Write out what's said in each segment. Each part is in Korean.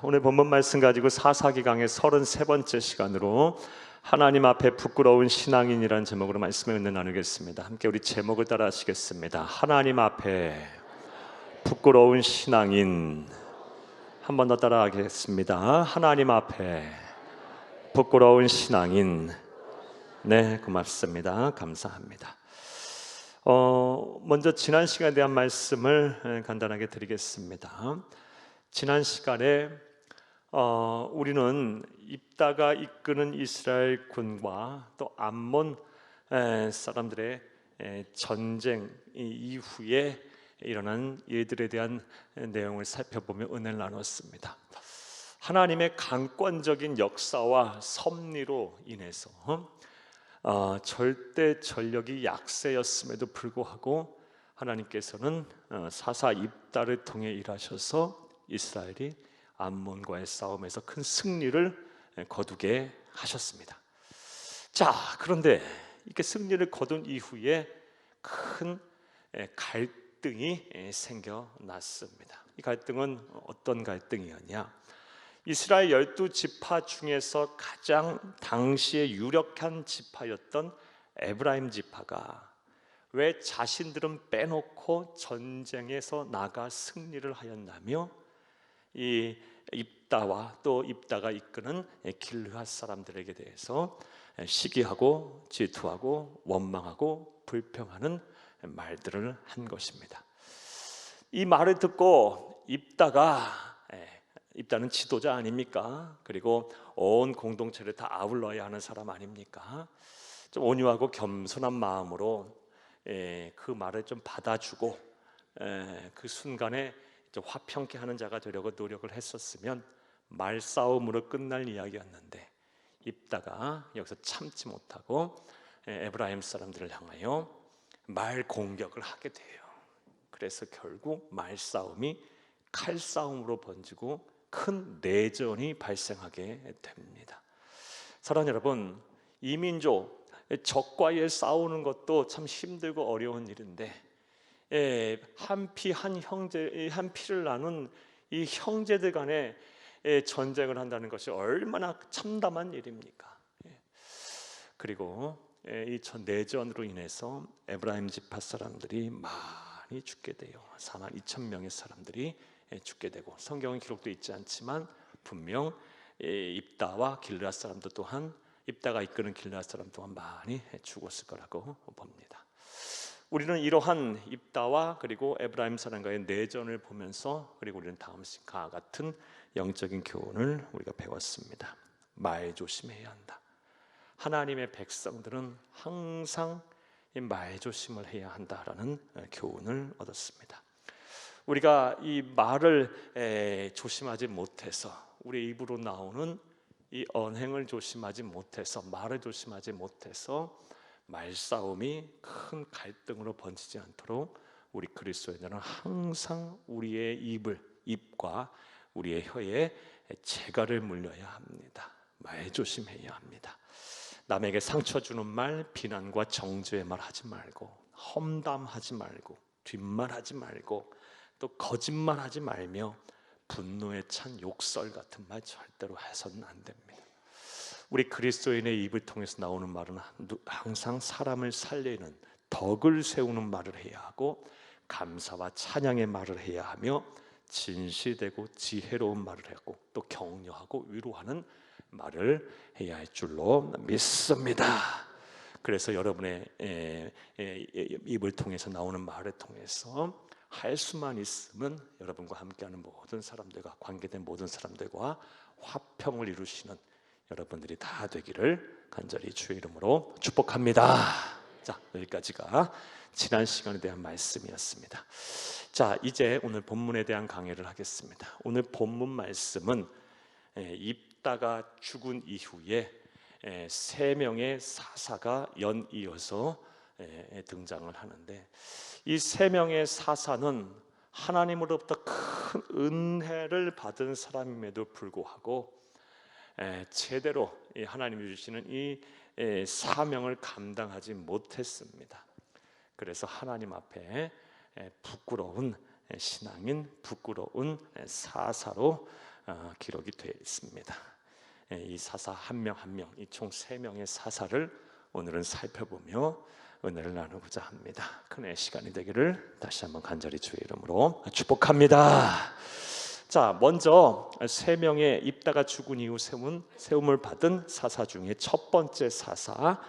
오늘 본문 말씀 가지고 사사기강의 33번째 시간으로 하나님 앞에 부끄러운 신앙인이라는 제목으로 말씀을 은혜 나누겠습니다. 함께 우리 제목을 따라 하시겠습니다. 하나님 앞에 부끄러운 신앙인. 한 번 더 따라 하겠습니다. 하나님 앞에 부끄러운 신앙인. 네, 고맙습니다. 감사합니다. 먼저 지난 시간에 대한 말씀을 간단하게 드리겠습니다. 지난 시간에 우리는 입다가 이끄는 이스라엘 군과 또 암몬 사람들의 전쟁 이후에 일어난 일들에 대한 내용을 살펴보며 은혜를 나눴습니다. 하나님의 강권적인 역사와 섭리로 인해서 절대 전력이 약세였음에도 불구하고 하나님께서는 사사 입다를 통해 일하셔서 이스라엘이 암몬과의 싸움에서 큰 승리를 거두게 하셨습니다. 자, 그런데 이렇게 승리를 거둔 이후에 큰 갈등이 생겨났습니다. 이 갈등은 어떤 갈등이었냐? 이스라엘 12지파 중에서 가장 당시에 유력한 지파였던 에브라임 지파가 왜 자신들은 빼놓고 전쟁에서 나가 승리를 하였나며 이 입다와 또 입다가 이끄는 길르앗 사람들에게 대해서 시기하고 질투하고 원망하고 불평하는 말들을 한 것입니다. 이 말을 듣고 입다는 지도자 아닙니까? 그리고 온 공동체를 다 아울러야 하는 사람 아닙니까? 좀 온유하고 겸손한 마음으로 그 말을 좀 받아주고 그 순간에 화평케 하는 자가 되려고 노력을 했었으면 말싸움으로 끝날 이야기였는데 입다가 여기서 참지 못하고 에브라임 사람들을 향하여 말 공격을 하게 돼요. 그래서 결국 말싸움이 칼싸움으로 번지고 큰 내전이 발생하게 됩니다. 사랑하는 여러분, 이민족 적과의 싸우는 것도 참 힘들고 어려운 일인데 한 피를 나눈 이 형제들 간에 전쟁을 한다는 것이 얼마나 참담한 일입니까? 그리고 이 내전으로 인해서 에브라임 지파 사람들이 많이 죽게 돼요. 42,000명의 사람들이 죽게 되고, 성경은 기록되어 있지 않지만 분명 입다와 길르앗 사람들 또한, 입다가 이끄는 길르앗 사람 또한 많이 죽었을 거라고 봅니다. 우리는 이러한 입다와 그리고 에브라임 사람과의 내전을 보면서, 그리고 우리는 다음과 같은 영적인 교훈을 우리가 배웠습니다. 말 조심해야 한다. 하나님의 백성들은 항상 말 조심을 해야 한다라는 교훈을 얻었습니다. 우리가 이 말을 조심하지 못해서, 우리 입으로 나오는 이 언행을 조심하지 못해서, 말을 조심하지 못해서 말싸움이 큰 갈등으로 번지지 않도록 우리 그리스도인들은 항상 우리의 입과 우리의 혀에 재갈을 물려야 합니다. 말 조심해야 합니다. 남에게 상처 주는 말, 비난과 정죄의 말 하지 말고, 험담하지 말고, 뒷말하지 말고, 또 거짓말하지 말며 분노에 찬 욕설 같은 말 절대로 해서는 안 됩니다. 우리 그리스도인의 입을 통해서 나오는 말은 항상 사람을 살리는, 덕을 세우는 말을 해야 하고, 감사와 찬양의 말을 해야 하며, 진실되고 지혜로운 말을 하고, 또 격려하고 위로하는 말을 해야 할 줄로 믿습니다. 그래서 여러분의 입을 통해서 나오는 말을 통해서 할 수만 있으면 여러분과 함께하는 모든 사람들과, 관계된 모든 사람들과 화평을 이루시는 여러분들이 다 되기를 간절히 주의 이름으로 축복합니다. 자, 여기까지가 지난 시간에 대한 말씀이었습니다. 자, 이제 오늘 본문에 대한 강의를 하겠습니다. 오늘 본문 말씀은 입다가 죽은 이후에 3명의 사사가 연이어서 등장을 하는데, 이 3명의 사사는 하나님으로부터 큰 은혜를 받은 사람임에도 불구하고 제대로 하나님이 주시는 이 사명을 감당하지 못했습니다. 그래서 하나님 앞에 부끄러운 신앙인, 부끄러운 사사로 기록이 되어 있습니다. 이 사사 한 명 한 명, 이 총 3명의 사사를 오늘은 살펴보며 은혜를 나누고자 합니다. 큰의 시간이 되기를 다시 한번 간절히 주의 이름으로 축복합니다. 자, 먼저 3명의 입다가 죽은 이후 세움을 받은 사사 중에 첫 번째 사사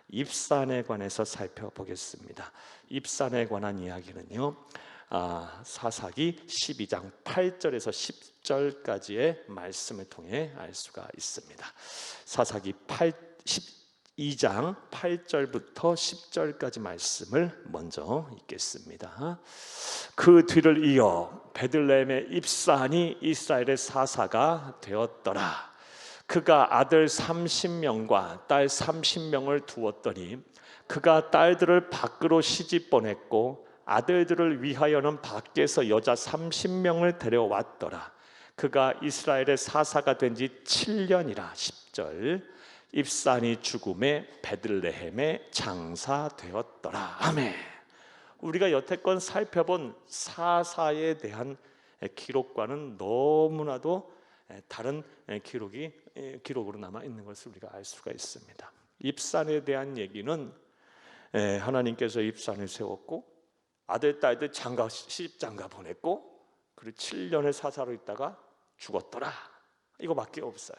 입산에 관해서 살펴보겠습니다. 입산에 관한 이야기는요, 사사기 12장 8절에서 10절까지의 말씀을 통해 알 수가 있습니다. 사사기 12장 8절부터 10절까지 말씀을 먼저 읽겠습니다. 그 뒤를 이어 베들레헴의 입산이 이스라엘의 사사가 되었더라. 그가 아들 30명과 딸 30명을 두었더니 그가 딸들을 밖으로 시집 보냈고 아들들을 위하여는 밖에서 여자 30명을 데려왔더라. 그가 이스라엘의 사사가 된 지 7년이라. 10절. 입산이 죽음에 베들레헴에 장사되었더라. 아멘. 우리가 여태껏 살펴본 사사에 대한 기록과는 너무나도 다른 기록으로 남아 있는 것을 우리가 알 수가 있습니다. 입산에 대한 얘기는 하나님께서 입산을 세웠고 아들 딸들 시집장가 보냈고 그리고 7년의 사사로 있다가 죽었더라. 이거밖에 없어요.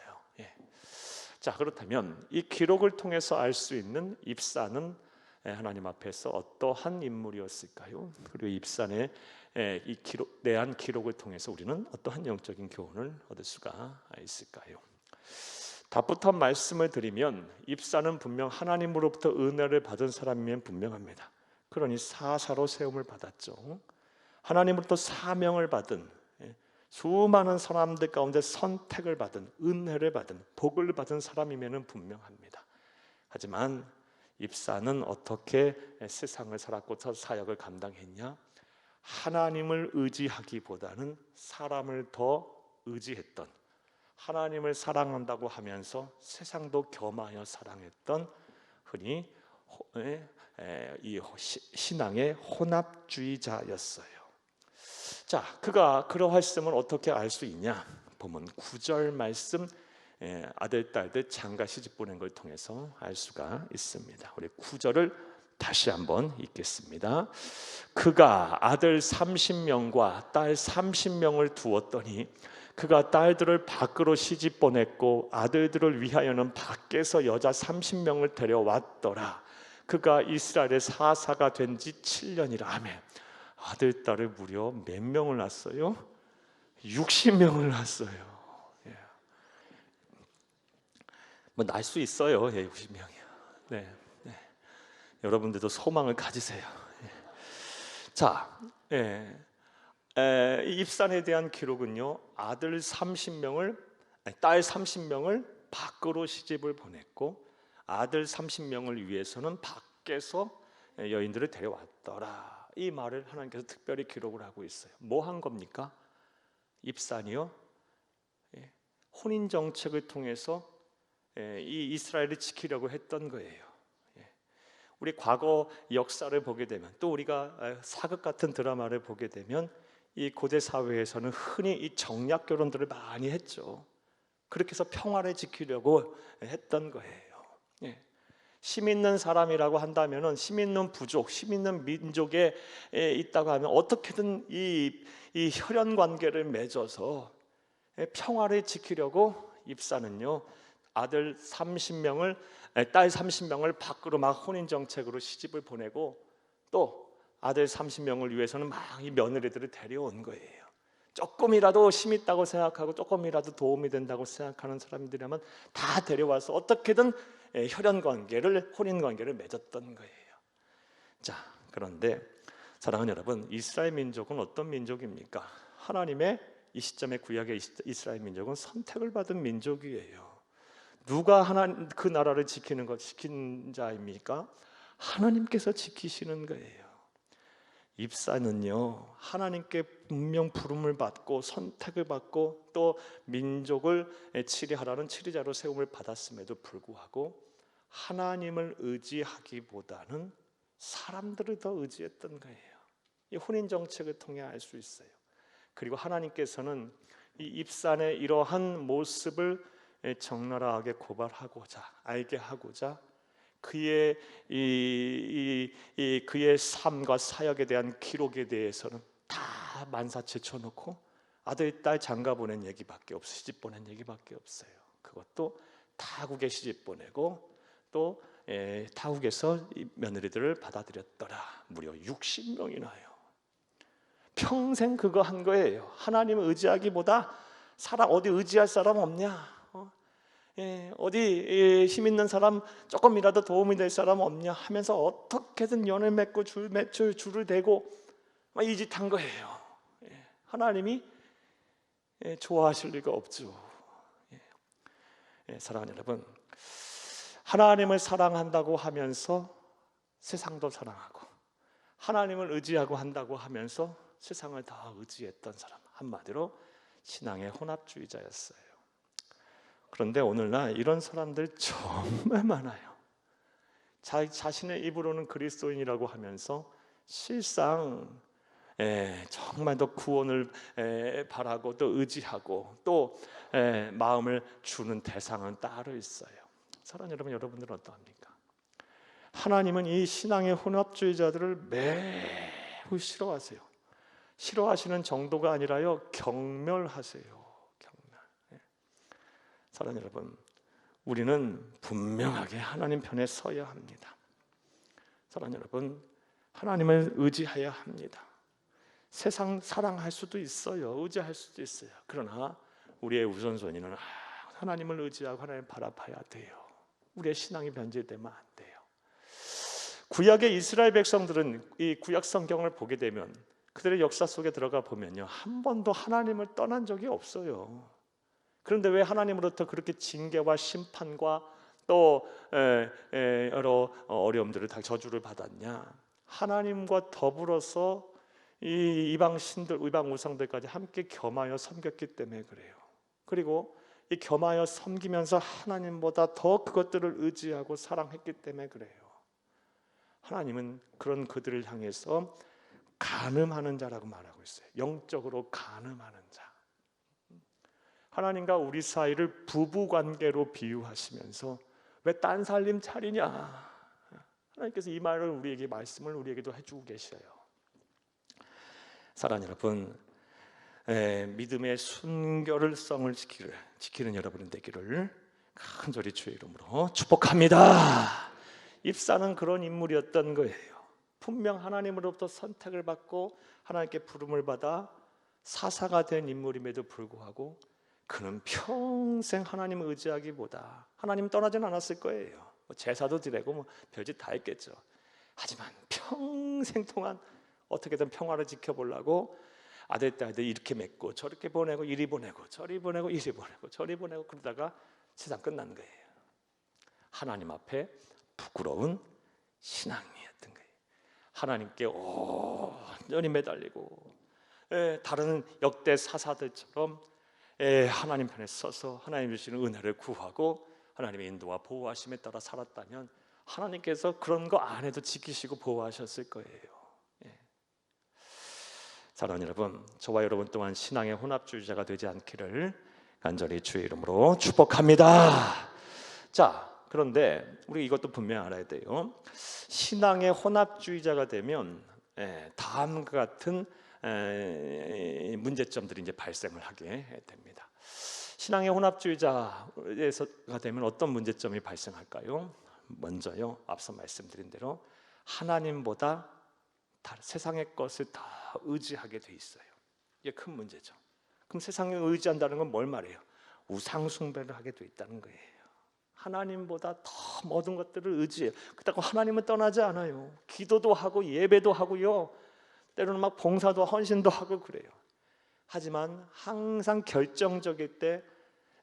자, 그렇다면 이 기록을 통해서 알 수 있는 입산은 하나님 앞에서 어떠한 인물이었을까요? 그리고 입산의 이 대한 기록을 통해서 우리는 어떠한 영적인 교훈을 얻을 수가 있을까요? 답부터 말씀을 드리면 입산은 분명 하나님으로부터 은혜를 받은 사람이면 분명합니다. 그러니 사사로 세움을 받았죠. 하나님으로부터 사명을 받은, 수많은 사람들 가운데 선택을 받은, 은혜를 받은, 복을 받은 사람이면 분명합니다. 하지만 입사는 어떻게 세상을 살았고 사역을 감당했냐? 하나님을 의지하기보다는 사람을 더 의지했던, 하나님을 사랑한다고 하면서 세상도 겸하여 사랑했던, 흔히 이 신앙의 혼합주의자였어요. 자, 그가 그러했음을 어떻게 알 수 있냐? 보면 9절 말씀, 아들 딸들 장가 시집 보낸 걸 통해서 알 수가 있습니다. 우리 9절을 다시 한번 읽겠습니다. 그가 아들 30명과 딸 30명을 두었더니 그가 딸들을 밖으로 시집 보냈고 아들들을 위하여는 밖에서 여자 30명을 데려왔더라. 그가 이스라엘의 사사가 된 지 7년이라. 아멘. 아들 딸을 무려 몇 명을 낳았어요? 60명을 낳았어요. 뭐 낳을 수 있어요. 60명이요. 네. 여러분들도 소망을 가지세요. 자, 입산에 대한 기록은요, 아들 30명을, 딸 30명을 밖으로 시집을 보냈고 아들 30명을 위해서는 밖에서 여인들을 데려왔더라. 이 말을 하나님께서 특별히 기록을 하고 있어요. 뭐 한 겁니까? 입산이요, 혼인 정책을 통해서 이 이스라엘을 지키려고 했던 거예요. 우리 과거 역사를 보게 되면, 또 우리가 사극 같은 드라마를 보게 되면 이 고대 사회에서는 흔히 이 정략 결혼들을 많이 했죠. 그렇게 해서 평화를 지키려고 했던 거예요. 힘 있는 사람이라고 한다면은 힘 있는 부족, 힘 있는 민족에 있다고 하면 어떻게든 이 혈연 관계를 맺어서 평화를 지키려고 입사는요, 아들 30명을, 딸 30명을 밖으로 막 혼인 정책으로 시집을 보내고 또 아들 30명을 위해서는 막 이 며느리들을 데려온 거예요. 조금이라도 힘 있다고 생각하고 조금이라도 도움이 된다고 생각하는 사람들이라면 다 데려와서 어떻게든 혈연 관계를, 혼인 관계를 맺었던 거예요. 자, 그런데 사랑하는 여러분, 이스라엘 민족은 어떤 민족입니까? 하나님의 이 시점의 구약의 이스라엘 민족은 선택을 받은 민족이에요. 누가 그 나라를 지킨 자입니까? 하나님께서 지키시는 거예요. 입사는요, 하나님께 분명 부름을 받고 선택을 받고 또 민족을 치리하라는 치리자로 세움을 받았음에도 불구하고 하나님을 의지하기보다는 사람들을 더 의지했던 거예요. 이 혼인 정책을 통해 알 수 있어요. 그리고 하나님께서는 이 입산의 이러한 모습을 적나라하게 고발하고자, 알게 하고자 그의 그의 삶과 사역에 대한 기록에 대해서는 다 만사제쳐놓고 아들, 딸 장가 보낸 얘기밖에 없어요. 시집 보낸 얘기밖에 없어요. 그것도 타국에 시집 보내고 또 타국에서 며느리들을 받아들였더라. 무려 60명이나요. 평생 그거 한 거예요. 하나님을 의지하기보다 어디 의지할 사람 없냐? 어디 힘 있는 사람, 조금이라도 도움이 될 사람 없냐 하면서 어떻게든 연을 맺고 줄을 대고 이 짓 한 거예요. 하나님이 좋아하실 리가 없죠. 사랑하는 여러분, 하나님을 사랑한다고 하면서 세상도 사랑하고 하나님을 의지하고 한다고 하면서 세상을 다 의지했던 사람, 한마디로 신앙의 혼합주의자였어요. 그런데 오늘날 이런 사람들 정말 많아요. 자신의 입으로는 그리스도인이라고 하면서 실상 정말 더 구원을 바라고 또 의지하고 또 마음을 주는 대상은 따로 있어요. 사랑하는 여러분, 여러분들은 어떠합니까? 하나님은 이 신앙의 혼합주의자들을 매우 싫어하세요. 싫어하시는 정도가 아니라요, 경멸하세요. 사랑하는 여러분, 우리는 분명하게 하나님 편에 서야 합니다. 사랑하는 여러분, 하나님을 의지해야 합니다. 세상 사랑할 수도 있어요. 의지할 수도 있어요. 그러나 우리의 우선순위는 하나님을 의지하고 하나님을 바라봐야 돼요. 우리의 신앙이 변질되면 안 돼요. 구약의 이스라엘 백성들은 이 구약 성경을 보게 되면 그들의 역사 속에 들어가 보면요, 한 번도 하나님을 떠난 적이 없어요. 그런데 왜 하나님으로부터 그렇게 징계와 심판과 또 여러 어려움들을 다 저주를 받았냐? 하나님과 더불어서 이 이방 신들, 이방 우상들까지 함께 겸하여 섬겼기 때문에 그래요. 그리고 이 겸하여 섬기면서 하나님보다 더 그것들을 의지하고 사랑했기 때문에 그래요. 하나님은 그런 그들을 향해서 간음하는 자라고 말하고 있어요. 영적으로 간음하는 자. 하나님과 우리 사이를 부부관계로 비유하시면서 왜 딴 살림 차리냐? 하나님께서 이 말을 우리에게, 말씀을 우리에게도 해주고 계셔요. 사랑하는 여러분, 믿음의 순결성을 지키는 여러분이 되기를 간절히 주의 이름으로 축복합니다. 입사는 그런 인물이었던 거예요. 분명 하나님으로부터 선택을 받고 하나님께 부름을 받아 사사가 된 인물임에도 불구하고 그는 평생 하나님을 의지하기보다, 하나님 떠나진 않았을 거예요. 제사도 드리고 별짓 다 했겠죠. 하지만 평생 동안 어떻게든 평화를 지켜보려고 아들, 딸들 이렇게 맺고 저렇게 보내고 이리 보내고 저리 보내고 이리 보내고 저리 보내고 그러다가 세상 끝난 거예요. 하나님 앞에 부끄러운 신앙이었던 거예요. 하나님께 온전히 매달리고 다른 역대 사사들처럼 하나님 편에 서서 하나님 주시는 은혜를 구하고 하나님의 인도와 보호하심에 따라 살았다면 하나님께서 그런 거 안 해도 지키시고 보호하셨을 거예요. 사랑하는 여러분, 저와 여러분 또한 신앙의 혼합주의자가 되지 않기를 간절히 주의 이름으로 축복합니다. 자, 그런데 우리 이것도 분명히 알아야 돼요. 신앙의 혼합주의자가 되면 다음과 같은 문제점들이 이제 발생을 하게 됩니다. 신앙의 혼합주의자가 되면 어떤 문제점이 발생할까요? 먼저요, 앞서 말씀드린 대로 하나님보다 세상의 것을 다 의지하게 돼 있어요. 이게 큰 문제죠. 그럼 세상에 의지한다는 건 뭘 말해요? 우상 숭배를 하게 돼 있다는 거예요. 하나님보다 더 모든 것들을 의지해요. 그렇다고 하나님은 떠나지 않아요. 기도도 하고 예배도 하고요, 때로는 막 봉사도 헌신도 하고 그래요. 하지만 항상 결정적일 때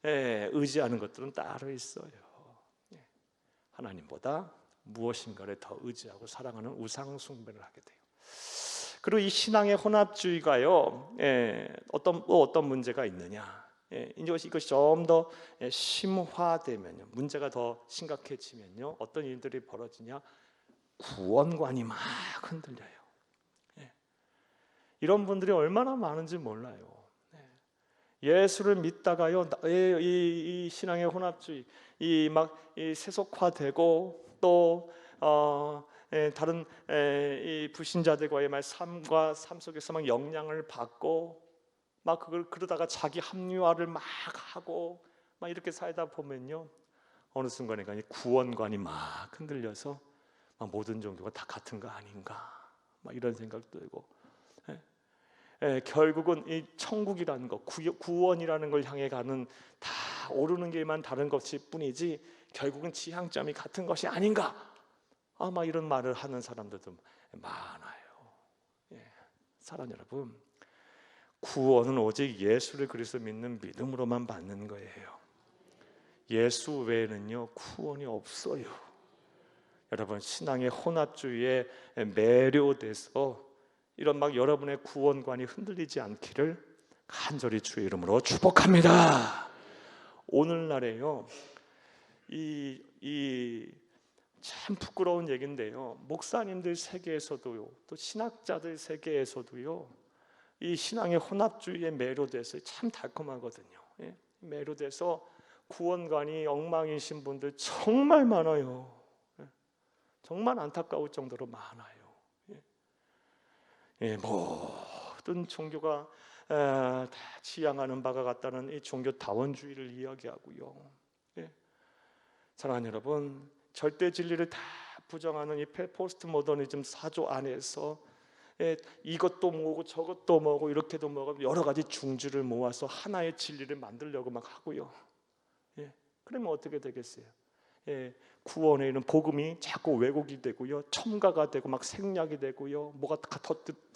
의지하는 것들은 따로 있어요. 하나님보다 무엇인가를 더 의지하고 사랑하는 우상 숭배를 하게 돼요. 그리고 이 신앙의 혼합주의가요, 어떤 문제가 있느냐? 이것이 좀 더 심화되면요, 문제가 더 심각해지면요, 어떤 일들이 벌어지냐? 구원관이 막 흔들려요. 이런 분들이 얼마나 많은지 몰라요. 예수를 믿다가요, 이 신앙의 혼합주의, 이 세속화되고 또 다른 이 불신자들과의 삶 속에서 막 영향을 받고 막 그걸 그러다가 자기 합리화를 막 하고 막 이렇게 살다 보면요, 어느 순간에 구원관이 막 흔들려서 막 모든 종교가 다 같은 거 아닌가 막 이런 생각도 들고, 결국은 이 천국이라는 것, 구원이라는 걸 향해 가는 다 오르는 길만 다른 것일 뿐이지 결국은 지향점이 같은 것이 아닌가, 막 이런 말을 하는 사람들도 많아요. 사랑 여러분, 구원은 오직 예수를 그리스도 믿는 믿음으로만 받는 거예요. 예수 외에는요 구원이 없어요. 여러분, 신앙의 혼합주의에 매료돼서 이런 막 여러분의 구원관이 흔들리지 않기를 간절히 주의 이름으로 축복합니다. 오늘날에요, 이 참 부끄러운 얘기인데요, 목사님들 세계에서도요, 또 신학자들 세계에서도요, 이 신앙의 혼합주의에 매료돼서 참 달콤하거든요. 매료돼서 구원관이 엉망이신 분들 정말 많아요. 정말 안타까울 정도로 많아요. 모든 종교가 다 지향하는 바가 같다는 이 종교다원주의를 이야기하고요. 사랑하는 여러분, 절대 진리를 다 부정하는 이 포스트 모더니즘 사조 안에서 이것도 뭐고 저것도 뭐고 이렇게도 뭐고 여러 가지 중주를 모아서 하나의 진리를 만들려고 막 하고요. 그러면 어떻게 되겠어요? 구원에 이르는 복음이 자꾸 왜곡이 되고요, 첨가가 되고 막 생략이 되고요, 뭐가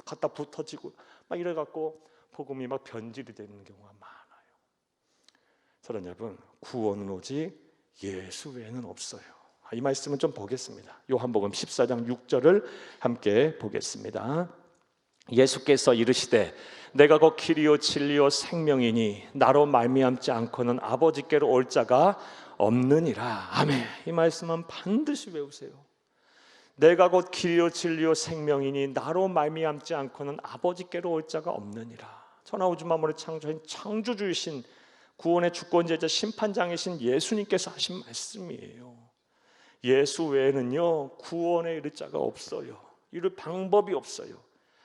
갖다 붙어지고 막 이래 갖고 복음이 막 변질이 되는 경우가 많아요. 사랑하는 여러분, 구원은 오직 예수 외에는 없어요. 이 말씀은 좀 보겠습니다. 요한복음 14장 6절을 함께 보겠습니다. 예수께서 이르시되 내가 곧 길이요 진리요 생명이니 나로 말미암지 않고는 아버지께로 올 자가 없느니라. 아멘. 이 말씀은 반드시 외우세요. 내가 곧 길이요 진리요 생명이니 나로 말미암지 않고는 아버지께로 올 자가 없느니라. 천하우주 만물을 창조한 창조주이신 구원의 주권자이자 심판장이신 예수님께서 하신 말씀이에요. 예수 외에는요 구원에 이를 자가 없어요. 이를 방법이 없어요.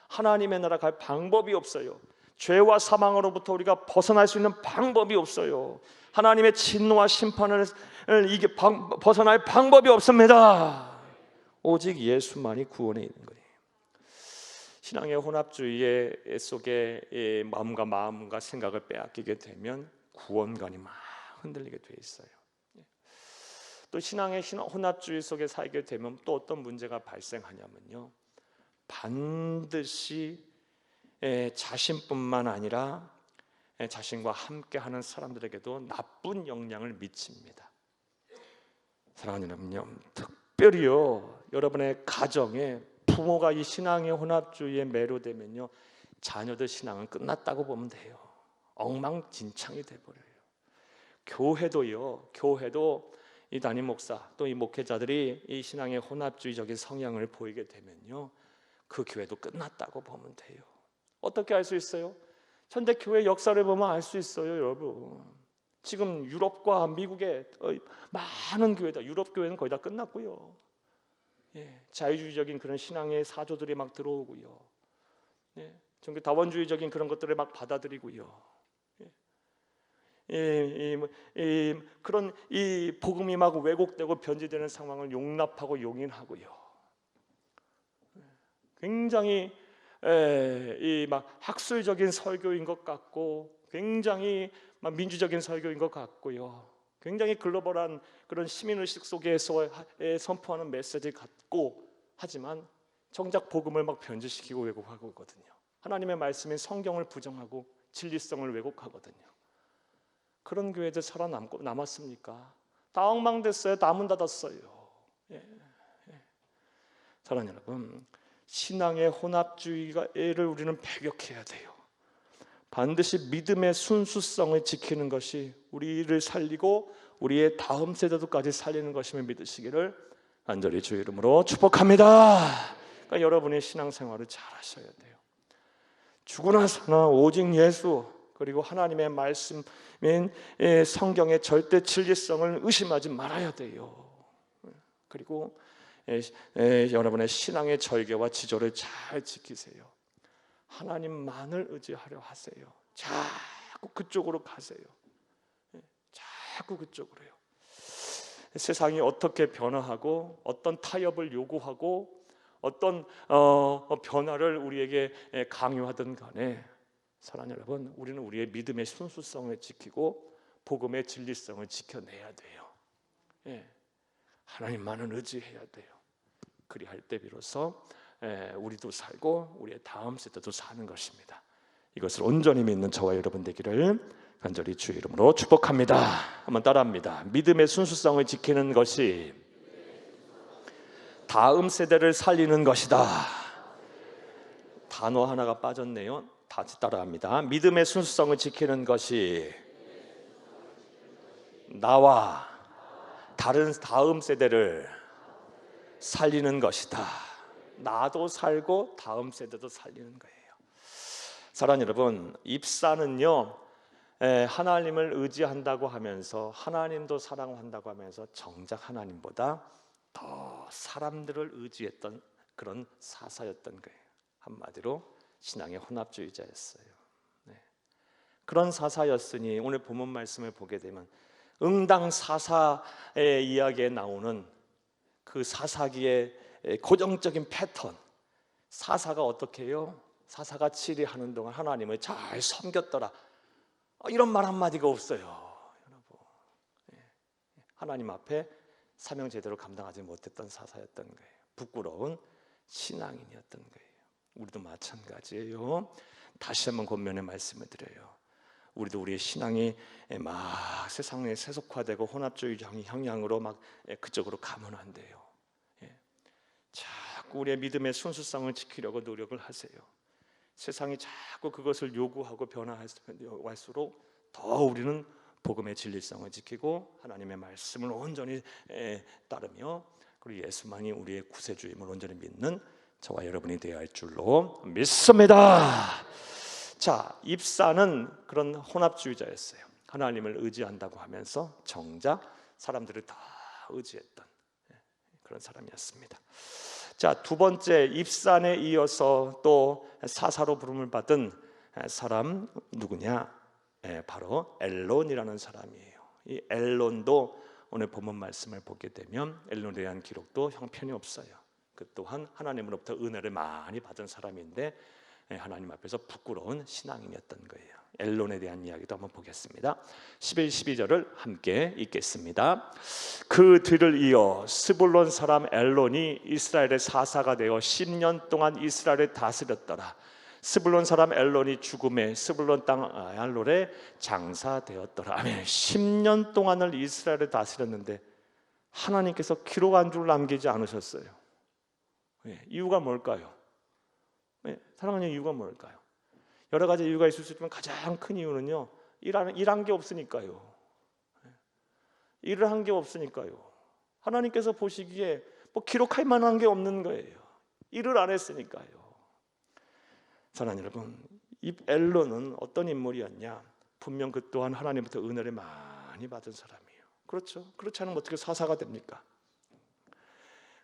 하나님의 나라 갈 방법이 없어요. 죄와 사망으로부터 우리가 벗어날 수 있는 방법이 없어요. 하나님의 진노와 심판을 벗어날 방법이 없습니다. 오직 예수만이 구원에 있는 거예요. 신앙의 혼합주의 속에 마음과 생각을 빼앗기게 되면 구원관이 막 흔들리게 돼 있어요. 또 신앙의 혼합주의 속에 살게 되면 또 어떤 문제가 발생하냐면요, 반드시 자신뿐만 아니라 자신과 함께하는 사람들에게도 나쁜 영향을 미칩니다. 사랑하는 여러분요, 특별히요 여러분의 가정에 부모가 이 신앙의 혼합주의에 매료되면요 자녀들 신앙은 끝났다고 보면 돼요. 엉망진창이 돼버려요. 교회도 이 담임 목사 또 이 목회자들이 이 신앙의 혼합주의적인 성향을 보이게 되면요 그 교회도 끝났다고 보면 돼요. 어떻게 알 수 있어요? 현대 교회 역사를 보면 알 수 있어요, 여러분. 지금 유럽과 미국의 많은 교회다, 유럽 교회는 거의 다 끝났고요. 자유주의적인 그런 신앙의 사조들이 막 들어오고요. 종교 다원주의적인 그런 것들을 막 받아들이고요. 그런 이 복음이 막 왜곡되고 변질되는 상황을 용납하고 용인하고요. 굉장히 이 막 학술적인 설교인 것 같고, 굉장히 막 민주적인 설교인 것 같고요. 굉장히 글로벌한 그런 시민의식 속에서 선포하는 메시지 같고, 하지만 정작 복음을 막 변질시키고 왜곡하고 있거든요. 하나님의 말씀인 성경을 부정하고 진리성을 왜곡하거든요. 그런 교회들 남았습니까? 다 엉망됐어요. 다 문 닫았어요. 사랑하는 여러분, 신앙의 혼합주의를 우리는 배격해야 돼요. 반드시 믿음의 순수성을 지키는 것이 우리를 살리고 우리의 다음 세대도까지 살리는 것임을 믿으시기를 간절히 주의 이름으로 축복합니다. 그러니까 여러분의 신앙생활을 잘 하셔야 돼요. 죽으나 사나 오직 예수, 그리고 하나님의 말씀인 성경의 절대 진리성을 의심하지 말아야 돼요. 그리고 여러분의 신앙의 절개와 지조를 잘 지키세요. 하나님만을 의지하려 하세요. 자꾸 그쪽으로 가세요. 자꾸 그쪽으로요. 세상이 어떻게 변화하고 어떤 타협을 요구하고 어떤 변화를 우리에게 강요하든 간에 사랑하는 여러분, 우리는 우리의 믿음의 순수성을 지키고 복음의 진리성을 지켜내야 돼요. 하나님만을 의지해야 돼요. 그리할 때 비로소 우리도 살고 우리의 다음 세대도 사는 것입니다. 이것을 온전히 믿는 저와 여러분 되기를 간절히 주의 이름으로 축복합니다. 한번 따라합니다. 믿음의 순수성을 지키는 것이 다음 세대를 살리는 것이다. 단어 하나가 빠졌네요. 다시 따라합니다. 믿음의 순수성을 지키는 것이 나와 다음 세대를 살리는 것이다. 나도 살고 다음 세대도 살리는 거예요. 사랑하는 여러분, 입사는요, 하나님을 의지한다고 하면서 하나님도 사랑한다고 하면서 정작 하나님보다 더 사람들을 의지했던 그런 사사였던 거예요. 한마디로 신앙의 혼합주의자였어요. 그런 사사였으니 오늘 본문 말씀을 보게 되면 응당 사사의 이야기에 나오는 그 사사기의 고정적인 패턴, 사사가 어떻게 해요? 사사가 치리하는 동안 하나님을 잘 섬겼더라, 이런 말 한마디가 없어요. 여러분, 하나님 앞에 사명 제대로 감당하지 못했던 사사였던 거예요. 부끄러운 신앙인이었던 거예요. 우리도 마찬가지예요. 다시 한번 권면의 말씀을 드려요. 우리도 우리의 신앙이 막 세상에 세속화되고 혼합주의 향양으로 막 그쪽으로 가면 안 돼요. 자꾸 우리의 믿음의 순수성을 지키려고 노력을 하세요. 세상이 자꾸 그것을 요구하고 변화할수록 더 우리는 복음의 진리성을 지키고 하나님의 말씀을 온전히 따르며 그리고 예수만이 우리의 구세주임을 온전히 믿는 저와 여러분이 되어야 할 줄로 믿습니다. 자, 입사는 그런 혼합주의자였어요. 하나님을 의지한다고 하면서 정작 사람들을 다 의지했던 그런 사람이었습니다. 자, 두 번째, 입산에 이어서 또 사사로 부름을 받은 사람 누구냐? 바로 엘론이라는 사람이에요. 이 엘론도 오늘 본문 말씀을 보게 되면 엘론에 대한 기록도 형편이 없어요. 그 또한 하나님으로부터 은혜를 많이 받은 사람인데 하나님 앞에서 부끄러운 신앙인이었던 거예요. 엘론에 대한 이야기도 한번 보겠습니다. 11, 12절을 함께 읽겠습니다. 그 뒤를 이어 스불론 사람 엘론이 이스라엘의 사사가 되어 10년 동안 이스라엘을 다스렸더라. 스불론 사람 엘론이 죽음에 스불론 땅 알롤에 장사되었더라. 아멘. 10년 동안을 이스라엘을 다스렸는데 하나님께서 기록 한 줄 남기지 않으셨어요. 이유가 뭘까요? 사랑하는 이유가 뭘까요? 여러 가지 이유가 있을 수 있지만 가장 큰 이유는요, 일한 게 없으니까요. 일을 한 게 없으니까요. 하나님께서 보시기에 뭐 기록할 만한 게 없는 거예요. 일을 안 했으니까요. 사랑하는 여러분, 이 엘론은 어떤 인물이었냐? 분명 그 또한 하나님부터 은혜를 많이 받은 사람이에요. 그렇죠? 그렇지 않으면 어떻게 사사가 됩니까?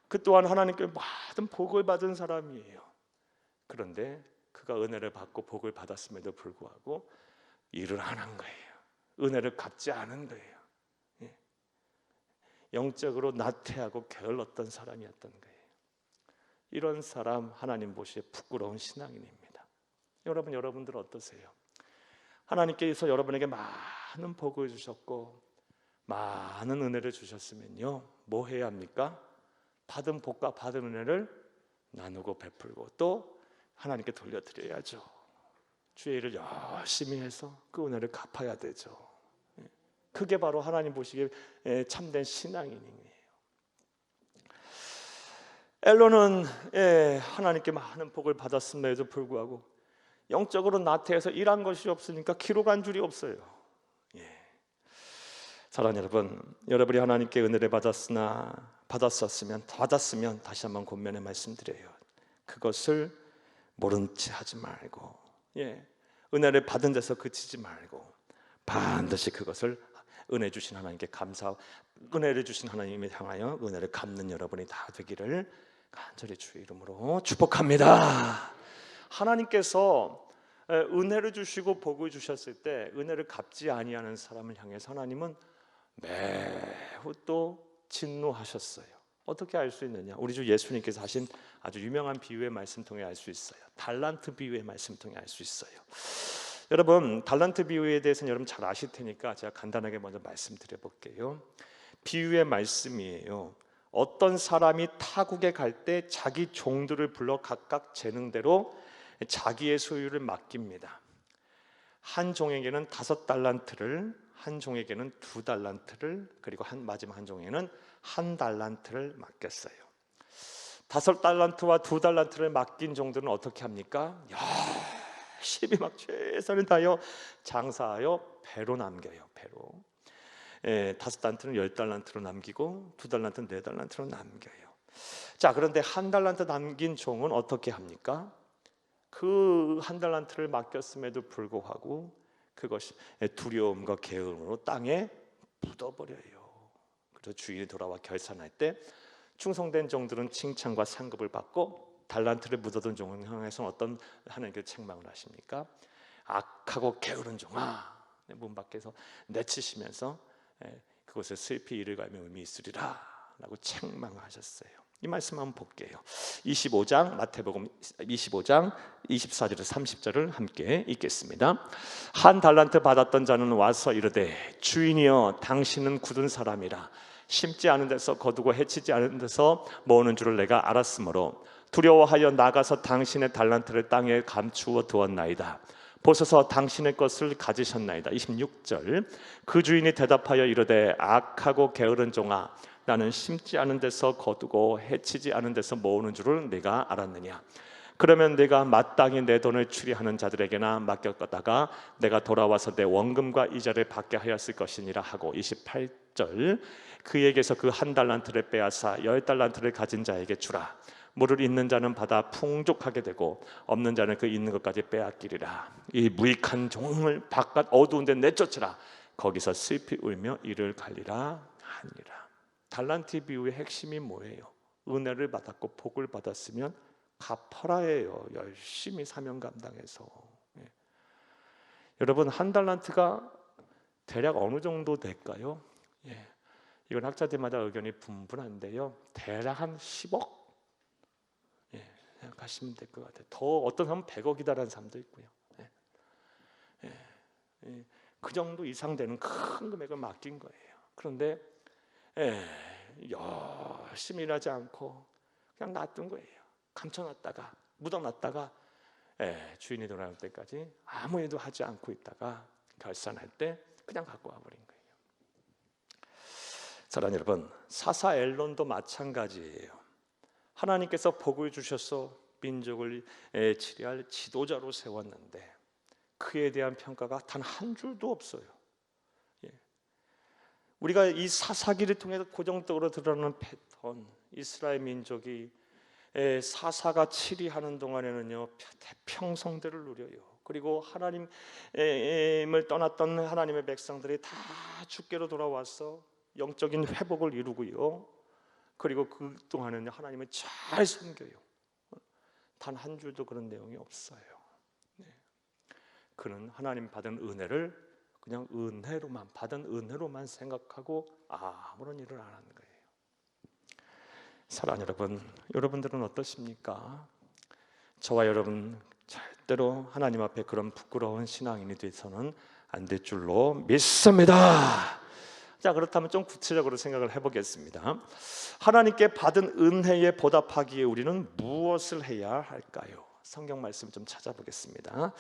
그 또한 하나님께 많은 복을 받은 사람이에요. 그런데 그가 은혜를 받고 복을 받았음에도 불구하고 일을 안 한 거예요. 은혜를 갚지 않은 거예요. 영적으로 나태하고 게을렀던 사람이었던 거예요. 이런 사람 하나님 보시기에 부끄러운 신앙인입니다. 여러분들 어떠세요? 하나님께서 여러분에게 많은 복을 주셨고 많은 은혜를 주셨으면요, 뭐 해야 합니까? 받은 복과 받은 은혜를 나누고 베풀고 또 하나님께 돌려드려야죠. 주의 일을 열심히 해서 그 은혜를 갚아야 되죠. 그게 바로 하나님 보시기에 참된 신앙인이에요. 엘론은 하나님께 많은 복을 받았음에도 불구하고 영적으로 나태해서 일한 것이 없으니까 기록한 줄이 없어요. 사랑하는 여러분, 여러분이 하나님께 은혜를 받았으면 다시 한번 권면의 말씀드려요. 그것을 모른 채 하지 말고 예, 은혜를 받은 데서 그치지 말고 반드시 그것을 은혜 주신 하나님께 감사, 은혜를 주신 하나님을 향하여 은혜를 갚는 여러분이 다 되기를 간절히 주의 이름으로 축복합니다. 하나님께서 은혜를 주시고 복을 주셨을 때 은혜를 갚지 아니하는 사람을 향해서 하나님은 매우 또 진노하셨어요. 어떻게 알 수 있느냐? 우리 주 예수님께서 하신 아주 유명한 비유의 말씀 통해 알 수 있어요. 달란트 비유의 말씀 통해 알 수 있어요. 여러분, 달란트 비유에 대해서는 여러분 잘 아실 테니까 제가 간단하게 먼저 말씀드려 볼게요. 비유의 말씀이에요. 어떤 사람이 타국에 갈 때 자기 종들을 불러 각각 재능대로 자기의 소유를 맡깁니다. 한 종에게는 5달란트를, 한 종에게는 2달란트를, 그리고 마지막 한 종에게는 1달란트를 맡겼어요. 5달란트와 2달란트를 맡긴 종들은 어떻게 합니까? 열심히 막 최선을 다하여 장사하여 배로 남겨요. 배로. 5달란트는 10달란트로 남기고 2달란트는 4달란트로 남겨요. 자, 그런데 1달란트 남긴 종은 어떻게 합니까? 그 1달란트를 맡겼음에도 불구하고 그것이 두려움과 게으름으로 땅에 묻어버려요. 그래서 주인이 돌아와 결산할 때 충성된 종들은 칭찬과 상급을 받고 달란트를 묻어둔 종을 향해서 어떤 하나님께 책망을 하십니까? 악하고 게으른 종아, 문 밖에서 내치시면서 그것을 슬피 이를 갈며 의미 있으리라 라고 책망하셨어요. 이 말씀 한번 볼게요. 25장 마태복음 25장 24절에서 30절을 함께 읽겠습니다. 1달란트 받았던 자는 와서 이르되 주인이여 당신은 굳은 사람이라 심지 않은 데서 거두고 해치지 않은 데서 모으는 줄을 내가 알았으므로 두려워하여 나가서 당신의 달란트를 땅에 감추어 두었나이다. 보소서 당신의 것을 가지셨나이다. 26절 그 주인이 대답하여 이르되 악하고 게으른 종아 나는 심지 않은 데서 거두고 해치지 않은 데서 모으는 줄을 내가 알았느냐. 그러면 내가 마땅히 내 돈을 추리하는 자들에게나 맡겼다가 내가 돌아와서 내 원금과 이자를 받게 하였을 것이니라 하고 28절 그에게서 그 1달란트를 빼앗아 10달란트를 가진 자에게 주라. 물을 있는 자는 받아 풍족하게 되고 없는 자는 그 있는 것까지 빼앗기리라. 이 무익한 종을 바깥 어두운 데 내쫓으라. 거기서 슬피 울며 이를 갈리라 하니라. 달란트 비유의 핵심이 뭐예요? 은혜를 받았고 복을 받았으면 갚아라예요. 열심히 사명 감당해서. 여러분 1달란트가 대략 어느 정도 될까요? 이건 학자들마다 의견이 분분한데요. 대략 한 10억 생각하시면 될 것 같아요. 더 어떤 사람은 100억이다라는 사람도 있고요. 그 정도 이상 되는 큰 금액을 맡긴 거예요. 그런데 열심히 일하지 않고 그냥 놔둔 거예요. 감춰놨다가 묻어놨다가 주인이 돌아올 때까지 아무 일도 하지 않고 있다가 결산할 때 그냥 갖고 와버린 거예요. 사랑하는 여러분, 사사 엘론도 마찬가지예요. 하나님께서 복을 주셔서 민족을 치리할 지도자로 세웠는데 그에 대한 평가가 단 한 줄도 없어요. 우리가 이 사사기를 통해서 고정적으로 드러나는 패턴, 이스라엘 민족이 사사가 치리하는 동안에는요 태평성대를 누려요. 그리고 하나님을 떠났던 하나님의 백성들이 다 주께로 돌아와서 영적인 회복을 이루고요. 그리고 그 동안에는 하나님을 잘 섬겨요. 단 한 줄도 그런 내용이 없어요. 그는 하나님 받은 은혜를 그냥 은혜로만 받은 은혜로만 생각하고 아무런 일을 안 하는 거예요. 사랑하는 여러분, 여러분들은 어떠십니까? 저와 여러분 절대로 하나님 앞에 그런 부끄러운 신앙인이 돼서는 안 될 줄로 믿습니다. 자, 그렇다면 좀 구체적으로 생각을 해보겠습니다. 하나님께 받은 은혜에 보답하기에 우리는 무엇을 해야 할까요? 성경 말씀 좀 찾아보겠습니다.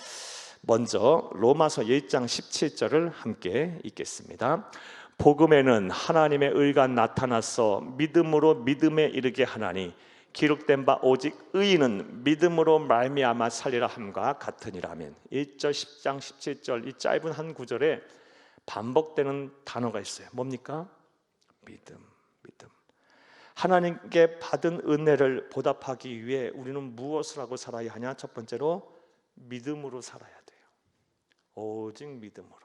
먼저 로마서 1장 17절을 함께 읽겠습니다. 복음에는 하나님의 의가 나타나서 믿음으로 믿음에 이르게 하나니 기록된 바 오직 의인은 믿음으로 말미암아 살리라 함과 같으니라면. 1절 10장 17절 이 짧은 한 구절에 반복되는 단어가 있어요. 뭡니까? 믿음. 하나님께 받은 은혜를 보답하기 위해 우리는 무엇을 하고 살아야 하냐? 첫 번째로 믿음으로 살아야 돼요. 오직 믿음으로.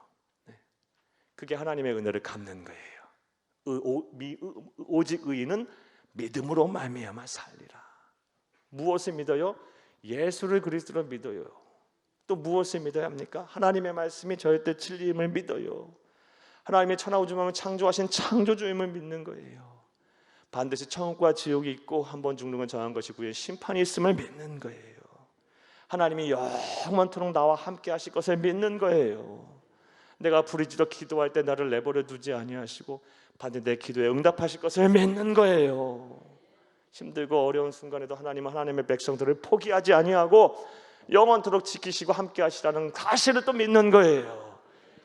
네. 그게 하나님의 은혜를 갚는 거예요. 오직 의인은 믿음으로 말미암아 살리라. 무엇을 믿어요? 예수를 그리스도로 믿어요. 또 무엇을 믿어야 합니까? 하나님의 말씀이 절대 진리임을 믿어요. 하나님의 천하우주만을 창조하신 창조주임을 믿는 거예요. 반드시 천국과 지옥이 있고 한 번 죽는 건 정한 것이고요, 심판이 있음을 믿는 거예요. 하나님이 영원토록 나와 함께 하실 것을 믿는 거예요. 내가 부르짖어 기도할 때 나를 내버려 두지 아니하시고 반드시 내 기도에 응답하실 것을 믿는 거예요. 힘들고 어려운 순간에도 하나님은 하나님의 백성들을 포기하지 아니하고 영원토록 지키시고 함께 하시라는 사실을 또 믿는 거예요.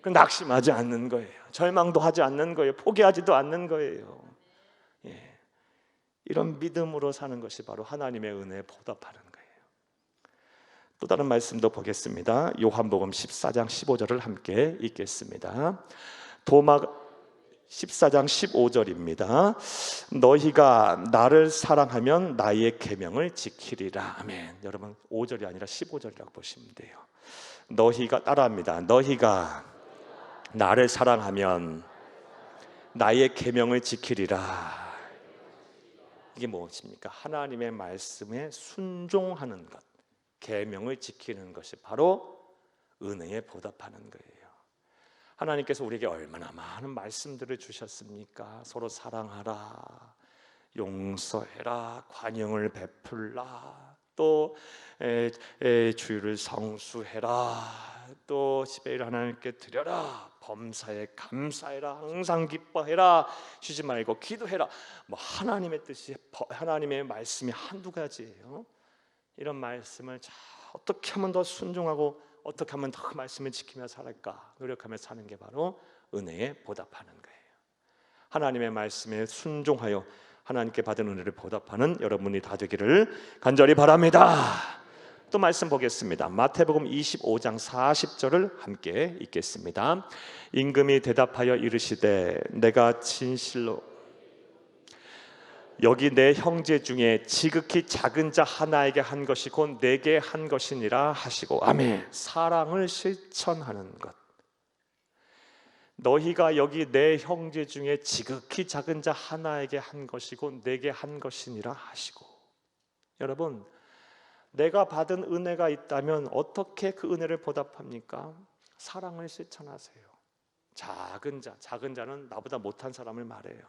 낙심하지 않는 거예요. 절망도 하지 않는 거예요. 포기하지도 않는 거예요. 예. 이런 믿음으로 사는 것이 바로 하나님의 은혜에 보답하는 거예요. 또 다른 말씀도 보겠습니다. 요한복음 14장 15절을 함께 읽겠습니다. 14장 15절입니다. 너희가 나를 사랑하면 나의 계명을 지키리라. 아멘. 여러분 5절이 아니라 15절이라고 보시면 돼요. 너희가 따라합니다. 너희가 나를 사랑하면 나의 계명을 지키리라. 이게 무엇입니까? 하나님의 말씀에 순종하는 것, 계명을 지키는 것이 바로 은혜에 보답하는 거예요. 하나님께서 우리에게 얼마나 많은 말씀들을 주셨습니까? 서로 사랑하라, 용서해라, 관용을 베풀라, 또 주의를 성수해라, 또 지배를 하나님께 드려라, 범사에 감사해라, 항상 기뻐해라, 쉬지 말고 기도해라. 뭐 하나님의 뜻이, 하나님의 말씀이 한두 가지예요. 이런 말씀을 어떻게 하면 더 순종하고 어떻게 하면 더 말씀을 지키며 살을까 노력하며 사는 게 바로 은혜에 보답하는 거예요. 하나님의 말씀에 순종하여 하나님께 받은 은혜를 보답하는 여러분이 다 되기를 간절히 바랍니다. 또 말씀 보겠습니다. 마태복음 25장 40절을 함께 읽겠습니다. 임금이 대답하여 이르시되 내가 진실로 여기 내 형제 중에 지극히 작은 자 하나에게 한 것이 곧 내게 한 것이니라 하시고. 아멘. 사랑을 실천하는 것. 너희가 여기 내 형제 중에 지극히 작은 자 하나에게 한 것이 곧 내게 한 것이니라 하시고. 여러분, 내가 받은 은혜가 있다면 어떻게 그 은혜를 보답합니까? 사랑을 실천하세요. 작은 자는 나보다 못한 사람을 말해요.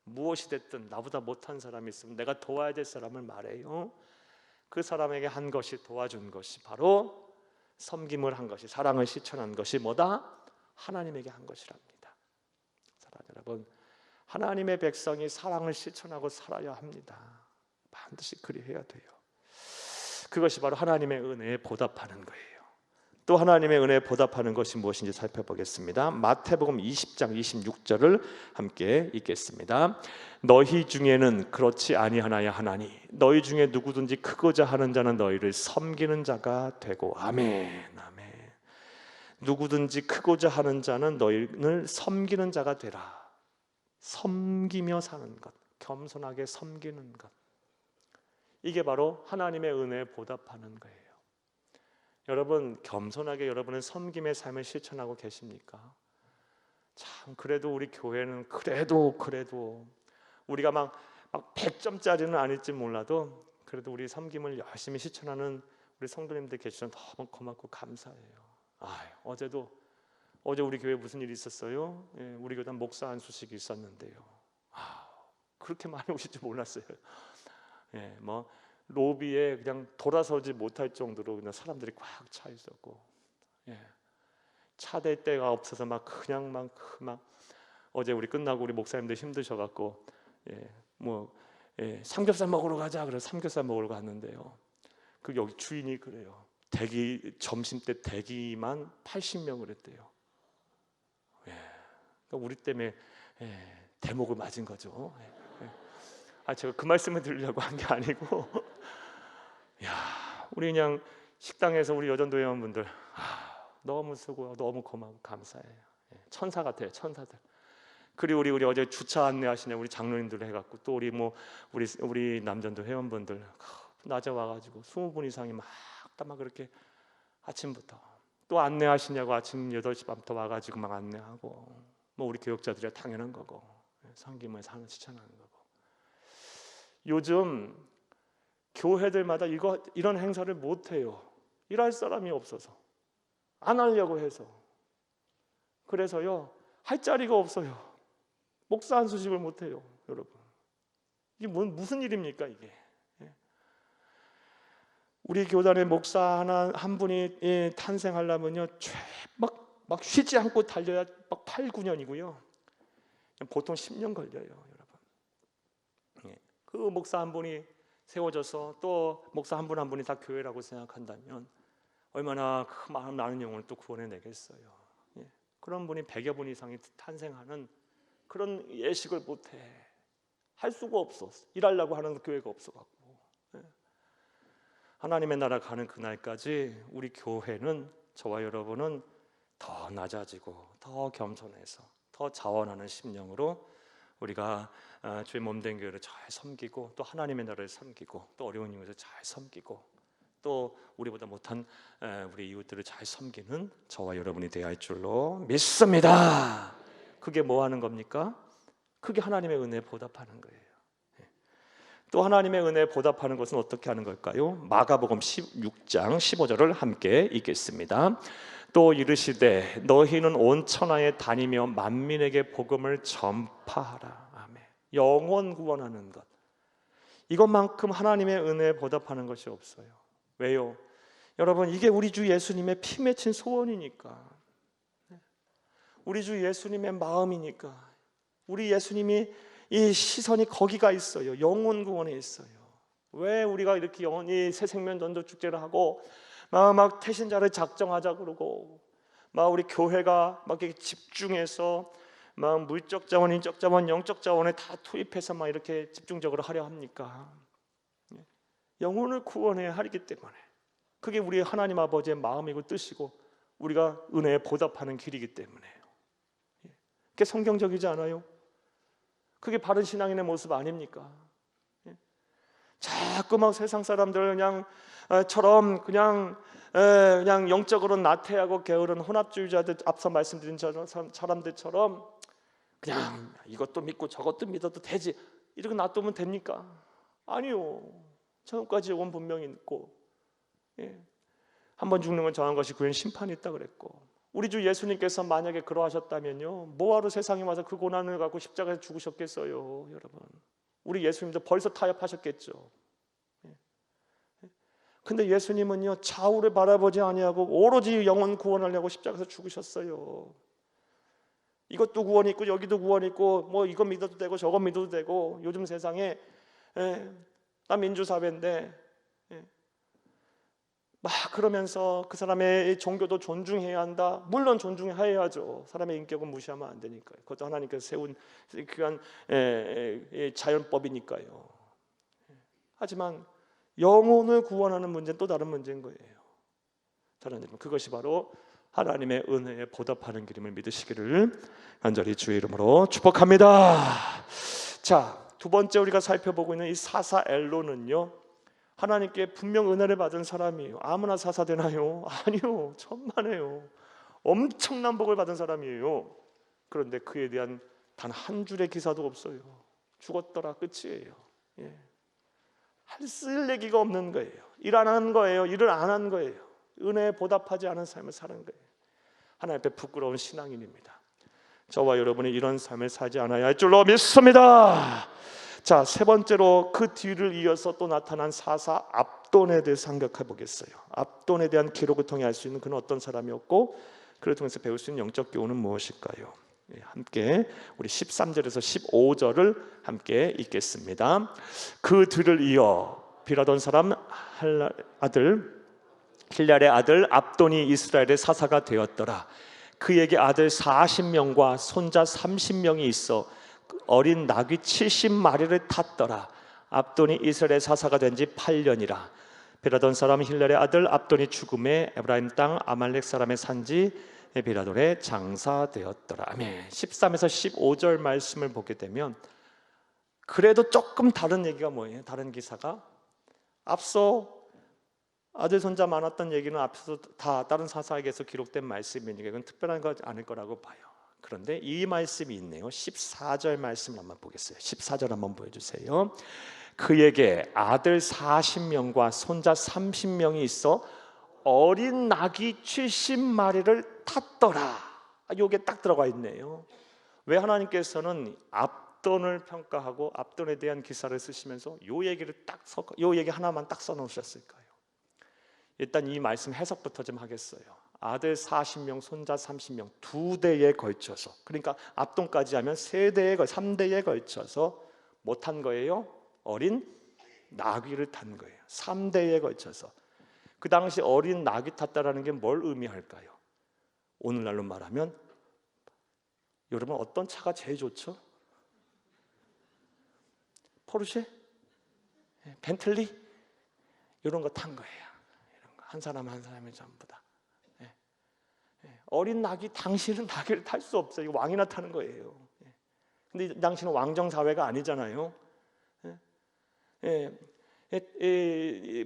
무엇이 됐든 나보다 못한 사람이 있으면 내가 도와야 될 사람을 말해요. 그 사람에게 한 것이, 도와준 것이 바로 섬김을 한 것이, 사랑을 실천한 것이 뭐다? 하나님에게 한 것이랍니다. 사랑하는 여러분, 하나님의 백성이 사랑을 실천하고 살아야 합니다. 반드시 그리해야 돼요. 그것이 바로 하나님의 은혜에 보답하는 거예요. 또 하나님의 은혜에 보답하는 것이 무엇인지 살펴보겠습니다. 마태복음 20장 26절을 함께 읽겠습니다. 너희 중에는 그렇지 아니하나야 하나니 너희 중에 누구든지 크고자 하는 자는 너희를 섬기는 자가 되고. 아멘. 아멘. 누구든지 크고자 하는 자는 너희를 섬기는 자가 되라. 섬기며 사는 것, 겸손하게 섬기는 것, 이게 바로 하나님의 은혜에 보답하는 거예요. 여러분, 겸손하게 여러분은 섬김의 삶을 실천하고 계십니까? 참, 그래도 우리 교회는 그래도 우리가 막 100점짜리는 아닐지 몰라도 그래도 우리 섬김을 열심히 실천하는 우리 성도님들 계시면 너무 고맙고 감사해요. 어제 우리 교회에 무슨 일이 있었어요? 우리 교단 목사 한 소식이 있었는데요. 그렇게 많이 오실 줄 몰랐어요. 뭐 로비에 그냥 돌아서지 못할 정도로 그냥 사람들이 꽉 차 있었고, 차댈 데가 없어서 막 어제 우리 끝나고 우리 목사님들 힘드셔갖고 삼겹살 먹으러 가자 그래서 삼겹살 먹으러 갔는데요. 그 여기 주인이 그래요. 점심 때 대기만 80명을 했대요. 그러니까 우리 때문에 대목을 맞은 거죠. 제가 그 말씀을 드리려고 한 게 아니고, 우리 그냥 식당에서 우리 여전도 회원분들 너무 수고, 너무 고마워, 감사해요. 천사 같아요, 천사들. 그리고 우리 어제 주차 안내하시는 우리 장로님들 해갖고 또 우리 남전도 회원분들 낮에 와가지고 20분 이상이 막 그렇게 아침부터 또 안내하시냐고 아침 8시 반부터 와가지고 막 안내하고, 뭐 우리 교역자들이 당연한 거고, 섬김을 사는 추천하는 거고. 요즘 교회들마다 이런 행사를 못 해요. 일할 사람이 없어서, 안 하려고 해서. 그래서요, 할 자리가 없어요. 목사 한 수집을 못 해요, 여러분. 이게 무슨 일입니까, 이게? 우리 교단의 목사 한 분이 탄생하려면요, 막 쉬지 않고 달려야 막 8, 9년이고요. 보통 10년 걸려요, 여러분. 그 목사 한 분이 세워져서 또 목사 한 분 한 분이 다 교회라고 생각한다면 얼마나 그 마음 나는 영혼을 또 구원해내겠어요. 그런 분이 100여 분 이상이 탄생하는 그런 예식을 못해. 할 수가 없어. 일하려고 하는 교회가 없어갖고. 하나님의 나라 가는 그날까지 우리 교회는, 저와 여러분은 더 낮아지고 더 겸손해서 더 자원하는 심령으로 우리가 주의 몸된 교회를 잘 섬기고, 또 하나님의 나라를 섬기고, 또 어려운 이웃을 잘 섬기고, 또 우리보다 못한 우리 이웃들을 잘 섬기는 저와 여러분이 되어야 할 줄로 믿습니다. 그게 뭐 하는 겁니까? 그게 하나님의 은혜에 보답하는 거예요. 또 하나님의 은혜에 보답하는 것은 어떻게 하는 걸까요? 마가복음 16장 15절을 함께 읽겠습니다. 또 이르시되 너희는 온 천하에 다니며 만민에게 복음을 전파하라. 아멘. 영혼 구원하는 것, 이것만큼 하나님의 은혜에 보답하는 것이 없어요. 왜요? 여러분, 이게 우리 주 예수님의 피 맺힌 소원이니까, 우리 주 예수님의 마음이니까, 우리 예수님이 이 시선이 거기가 있어요. 영혼 구원에 있어요. 왜 우리가 이렇게 영혼이 새 생명 전도 축제를 하고 막 태신자를 작정하자 그러고, 막 우리 교회가 막 이렇게 집중해서 막 물적 자원, 인적 자원, 영적 자원에 다 투입해서 막 이렇게 집중적으로 하려 합니까? 영혼을 구원해야 하기 때문에, 그게 우리 하나님 아버지의 마음이고 뜻이고 우리가 은혜에 보답하는 길이기 때문에요. 그게 성경적이지 않아요? 그게 바른 신앙인의 모습 아닙니까? 자꾸 막 세상 사람들 그냥처럼 그냥 영적으로 나태하고 게으른 혼합주의자들, 앞서 말씀드린 사람들처럼 그냥 이것도 믿고 저것도 믿어도 되지, 이렇게 놔두면 됩니까? 아니요. 천국까지 온 분명히 있고, 한 번 죽는 건 정한 것이 그엔 심판이 있다 그랬고, 우리 주 예수님께서 만약에 그러하셨다면요, 뭐하러 세상에 와서 그 고난을 갖고 십자가에 죽으셨겠어요, 여러분? 우리 예수님도 벌써 타협하셨겠죠. 근데 예수님은요, 좌우를 바라보지 아니하고 오로지 영혼 구원하려고 십자가에서 죽으셨어요. 이것도 구원이 있고 여기도 구원이 있고, 뭐 이거 믿어도 되고 저거 믿어도 되고, 요즘 세상에 나 민주사회인데 막 그러면서 그 사람의 종교도 존중해야 한다. 물론 존중해야죠. 사람의 인격은 무시하면 안 되니까요. 그것도 하나님께서 세운 귀한 자연법이니까요. 하지만 영혼을 구원하는 문제는 또 다른 문제인 거예요. 다른 점, 그것이 바로 하나님의 은혜에 보답하는 길임을 믿으시기를 간절히 주의 이름으로 축복합니다. 자, 두 번째 우리가 살펴보고 있는 이 사사 엘론은요, 하나님께 분명 은혜를 받은 사람이에요. 아무나 사사 되나요? 아니요, 천만에요. 엄청난 복을 받은 사람이에요. 그런데 그에 대한 단 한 줄의 기사도 없어요. 죽었더라, 끝이에요. 할 쓸데기가 없는 거예요. 일 안 한 거예요. 일을 안 한 거예요. 은혜에 보답하지 않은 삶을 사는 거예요. 하나님 앞에 부끄러운 신앙인입니다. 저와 여러분이 이런 삶을 살지 않아야 할 줄로 믿습니다. 자, 세 번째로 그 뒤를 이어서 또 나타난 사사 압돈에 대해서 생각해 보겠어요. 압돈에 대한 기록을 통해 알 수 있는 그는 어떤 사람이었고, 그를 통해서 배울 수 있는 영적 교훈은 무엇일까요? 함께 우리 13절에서 15절을 함께 읽겠습니다. 그 뒤를 이어 비라돈 사람 힐랄의 아들 압돈이 이스라엘의 사사가 되었더라. 그에게 아들 40명과 손자 30명이 있어 어린 나귀 70마리를 탔더라. 압돈이 이스라엘 사사가 된 지 8년이라. 비라돈 사람 힐랄의 아들 압돈이 죽음에 에브라임 땅 아말렉 사람의 산지 비라돈에 장사되었더라. 아멘. 13에서 15절 말씀을 보게 되면 그래도 조금 다른 얘기가 뭐예요? 다른 기사가 앞서 아들 손자 많았던 얘기는 앞에서 다 다른 사사에게서 기록된 말씀이니까 이건 특별한 거 아닐 거라고 봐요. 그런데 이 말씀이 있네요. 14절 말씀을 한번 보겠어요. 14절 한번 보여주세요. 그에게 아들 40명과 손자 30명이 있어 어린 낙이 70마리를 탔더라. 이게 딱 들어가 있네요. 왜 하나님께서는 압돈을 평가하고 압돈에 대한 기사를 쓰시면서 요 얘기 하나만 딱 써놓으셨을까요? 일단 이 말씀 해석부터 좀 하겠어요. 아들 40명, 손자 30명, 2대에 걸쳐서, 그러니까 압돈까지 하면 3대에 걸쳐서 뭐 탄 거예요? 어린 나귀를 탄 거예요. 3대에 걸쳐서. 그 당시 어린 낙이 탔다라는 게 뭘 의미할까요? 오늘날로 말하면 여러분 어떤 차가 제일 좋죠? 포르쉐? 벤틀리? 이런 거 탄 거예요. 이런 거. 한 사람 한 사람이 전부 다. 어린 낙이 당신은 나귀를 탈 수 없어요. 이거 왕이나 타는 거예요. 근데 이 당시는 왕정 사회가 아니잖아요.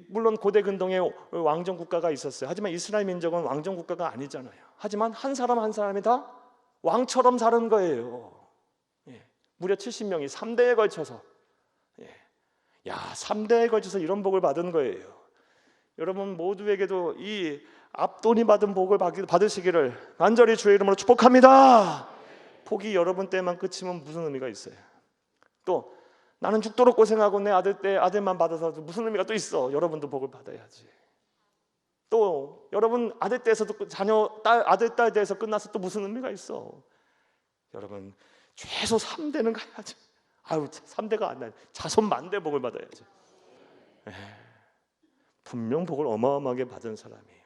물론 고대 근동에 왕정 국가가 있었어요. 하지만 이스라엘 민족은 왕정 국가가 아니잖아요. 하지만 한 사람 한 사람이 다 왕처럼 사는 거예요. 무려 70명이 3대에 걸쳐서 3대에 걸쳐서 이런 복을 받은 거예요. 여러분 모두에게도 이 압돈이 받은 복을 받으시기를 간절히 주의 이름으로 축복합니다. 복이 여러분 때만 끝이면 무슨 의미가 있어요? 또 나는 죽도록 고생하고 내 아들만 받아서 무슨 의미가 또 있어? 여러분도 복을 받아야지. 또 여러분 아들 때에서도 아들 딸 때에서 끝나서 또 무슨 의미가 있어? 여러분 최소 3대는 가야지. 3대가 안 나요. 자손 만대 복을 받아야지. 분명 복을 어마어마하게 받은 사람이에요.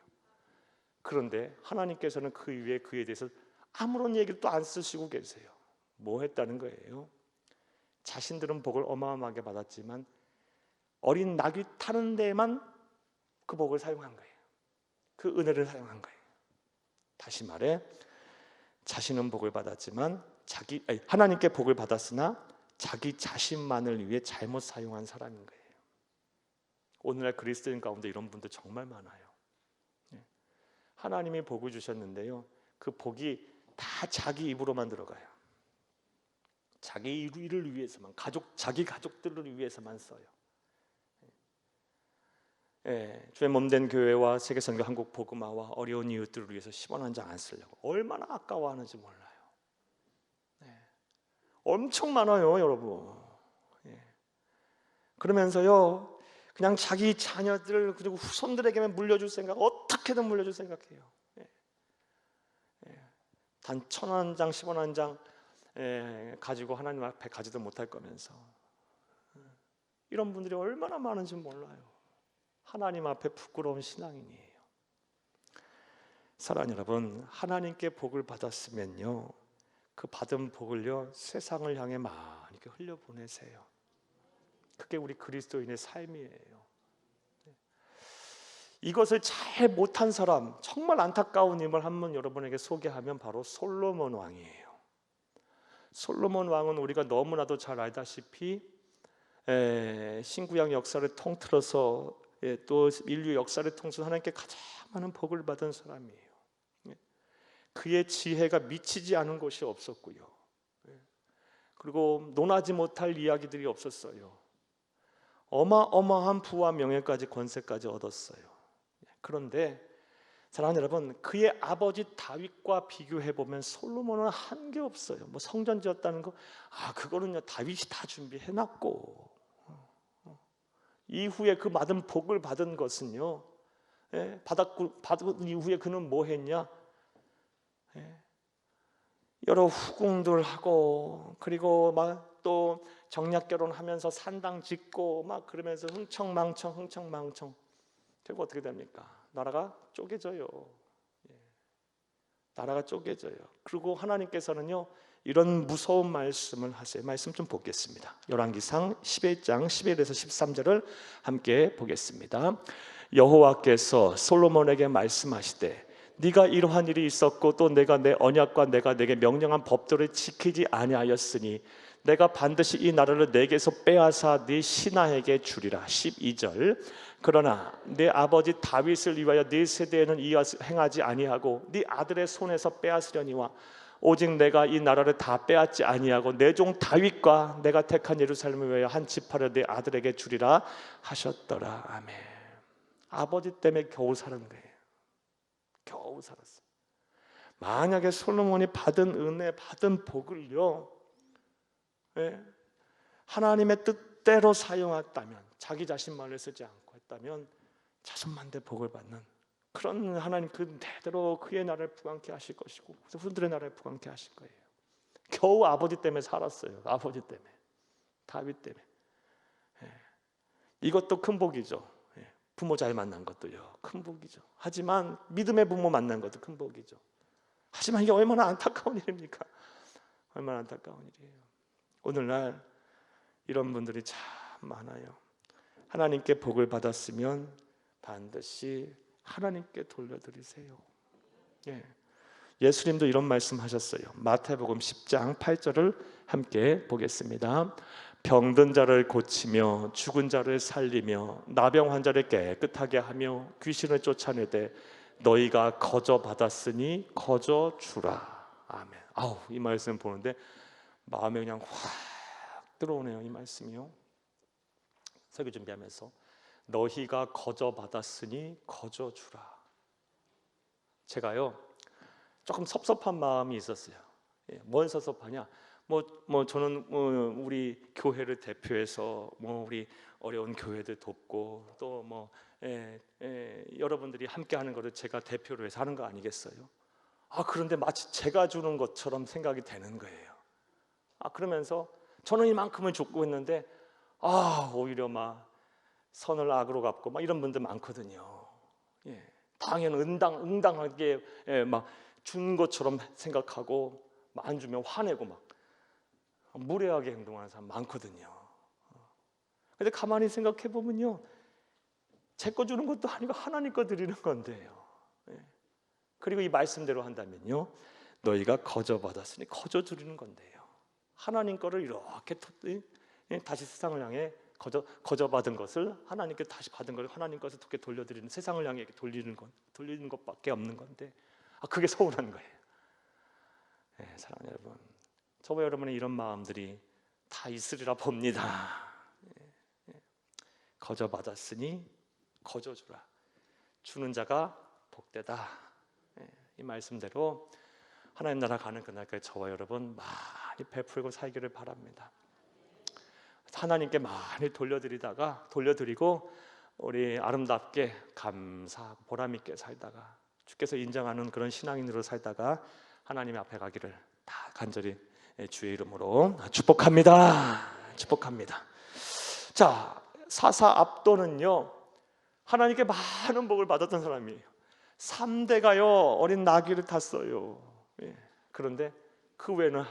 그런데 하나님께서는 그 위에 그에 대해서 아무런 얘기를 또 안 쓰시고 계세요. 뭐 했다는 거예요? 자신들은 복을 어마어마하게 받았지만 어린 낙이 타는 데에만 그 복을 사용한 거예요. 그 은혜를 사용한 거예요. 다시 말해 자신은 복을 받았지만 하나님께 복을 받았으나 자기 자신만을 위해 잘못 사용한 사람인 거예요. 오늘날 그리스도인 가운데 이런 분들 정말 많아요. 하나님이 복을 주셨는데요, 그 복이 다 자기 입으로만 들어가요. 자기 일을 위해서만, 자기 가족들을 위해서만 써요. 주의 몸된 교회와 세계선교 한국 복음화와 어려운 이웃들을 위해서 10원 한 장 안 쓰려고 얼마나 아까워하는지 몰라요. 엄청 많아요, 여러분. 그러면서요 그냥 자기 자녀들 그리고 후손들에게만 물려줄 생각, 어떻게든 물려줄 생각해요. 단 1,000원 한 장, 10원 한 장 가지고 하나님 앞에 가지도 못할 거면서 이런 분들이 얼마나 많은지 몰라요. 하나님 앞에 부끄러운 신앙인이에요. 사랑하는 여러분, 하나님께 복을 받았으면요 그 받은 복을요 세상을 향해 많이 이렇게 흘려보내세요. 그게 우리 그리스도인의 삶이에요. 이것을 잘 못한 사람, 정말 안타까운 인물 한 분 여러분에게 소개하면 바로 솔로몬 왕이에요. 솔로몬 왕은 우리가 너무나도 잘 알다시피 신구약 역사를 통틀어서 또 인류 역사를 통해서 하나님께 가장 많은 복을 받은 사람이에요. 그의 지혜가 미치지 않은 것이 없었고요. 그리고 논하지 못할 이야기들이 없었어요. 어마어마한 부와 명예까지 권세까지 얻었어요. 그런데 사랑하는 여러분, 그의 아버지 다윗과 비교해 보면 솔로몬은 한 게 없어요. 뭐 성전 지었다는 거, 그거는요 다윗이 다 준비해 놨고, 이후에 그 받은 복을 받은 것은요, 받은 이후에 그는 뭐 했냐? 여러 후궁들 하고, 그리고 막 또 정략 결혼하면서 산당 짓고 막 그러면서 흥청망청 결국 어떻게 됩니까? 나라가 쪼개져요. 나라가 쪼개져요. 그리고 하나님께서는요 이런 무서운 말씀을 하세요. 말씀 좀 보겠습니다. 열왕기상 11장 11에서 13절을 함께 보겠습니다. 여호와께서 솔로몬에게 말씀하시되 네가 이러한 일이 있었고 또 내가 내 언약과 내가 내게 명령한 법도를 지키지 아니하였으니 내가 반드시 이 나라를 내게서 빼앗아 네 신하에게 주리라. 12절. 그러나 네 아버지 다윗을 위하여 네 세대에는 이 행하지 아니하고 네 아들의 손에서 빼앗으려니와 오직 내가 이 나라를 다 빼앗지 아니하고 내 종 다윗과 내가 택한 예루살렘을 위하여 한 지파를 내 아들에게 주리라 하셨더라. 아멘. 아버지 때문에 겨우 사는 거예요. 겨우 살았어요. 만약에 솔로몬이 받은 은혜, 받은 복을요, 하나님의 뜻대로 사용했다면, 자기 자신만을 쓰지 않고 했다면 자손만대 복을 받는 그런 하나님 그 대대로 그의 나라를 부강케 하실 것이고 후손들의 나라를 부강케 하실 거예요. 겨우 아버지 때문에 살았어요. 아버지 때문에, 다윗 때문에. 이것도 큰 복이죠. 부모 잘 만난 것도요, 큰 복이죠. 하지만 믿음의 부모 만난 것도 큰 복이죠. 하지만 이게 얼마나 안타까운 일입니까? 얼마나 안타까운 일이에요. 오늘날 이런 분들이 참 많아요. 하나님께 복을 받았으면 반드시 하나님께 돌려드리세요. 예수님도 이런 말씀하셨어요. 마태복음 10장 8절을 함께 보겠습니다. 병든 자를 고치며 죽은 자를 살리며 나병 환자를 깨끗하게 하며 귀신을 쫓아내되 너희가 거저 받았으니 거저 주라. 아멘. 이 말씀 보는데 마음에 그냥 확 들어오네요. 이 말씀이요. 설교 준비하면서 너희가 거저 받았으니 거저 주라. 제가요 조금 섭섭한 마음이 있었어요. 뭘 섭섭하냐? 저는 우리 교회를 대표해서 우리 어려운 교회들 돕고 또 여러분들이 함께하는 것을 제가 대표로 해서 하는 거 아니겠어요? 그런데 마치 제가 주는 것처럼 생각이 되는 거예요. 그러면서 저는 이만큼을 줬고 했는데 오히려 선을 악으로 갚고 이런 분들 많거든요. 당연 응당하게 준 것처럼 생각하고 안 주면 화내고 무례하게 행동하는 사람 많거든요. 근데 가만히 생각해 보면요, 제 거 주는 것도 아니고 하나님 거 드리는 건데요. 그리고 이 말씀대로 한다면요, 너희가 거저 받았으니 거저 드리는 건데요. 하나님 거를 이렇게 다시 세상을 향해 거저 받은 것을 하나님께 다시 받은 걸 하나님 것을 어떻게 돌려드리는, 세상을 향해 돌리는 것밖에 없는 건데 그게 서운한 거예요. 사랑하는 여러분, 저와 여러분의 이런 마음들이 다 있으리라 봅니다. 거저 받았으니 거저 주라. 주는 자가 복되다. 이 말씀대로 하나님 나라 가는 그날까지 저와 여러분 많이 베풀고 살기를 바랍니다. 하나님께 많이 돌려드리고 우리 아름답게 감사하고 보람있게 살다가 주께서 인정하는 그런 신앙인으로 살다가 하나님 앞에 가기를 다 간절히 주의 이름으로 축복합니다. 자, 사사 압도는요 하나님께 많은 복을 받았던 사람이에요. 3대가요 어린 나귀를 탔어요. 그런데 그 외에는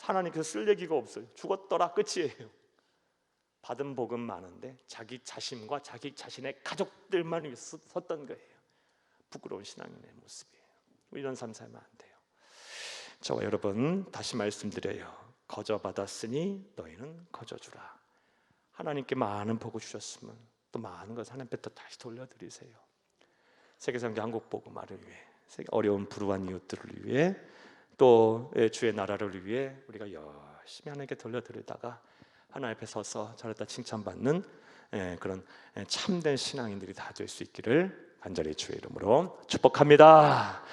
하나님께서 쓸 얘기가 없어요. 죽었더라 끝이에요. 받은 복은 많은데 자기 자신과 자기 자신의 가족들만 위해 섰던 거예요. 부끄러운 신앙인의 모습이에요. 이런 삶 살면 안 돼요. 저와 여러분 다시 말씀드려요. 거저 받았으니 너희는 거저 주라. 하나님께 많은 복을 주셨으면 또 많은 것을 하나님께 또 다시 돌려드리세요. 세계선교 한국복음화를 위해, 어려운 불우한 이웃들을 위해, 또 주의 나라를 위해 우리가 열심히 하나님께 돌려드리다가 하나님 앞에 서서 저랬다 칭찬받는 그런 참된 신앙인들이 다 될 수 있기를 간절히 주의 이름으로 축복합니다.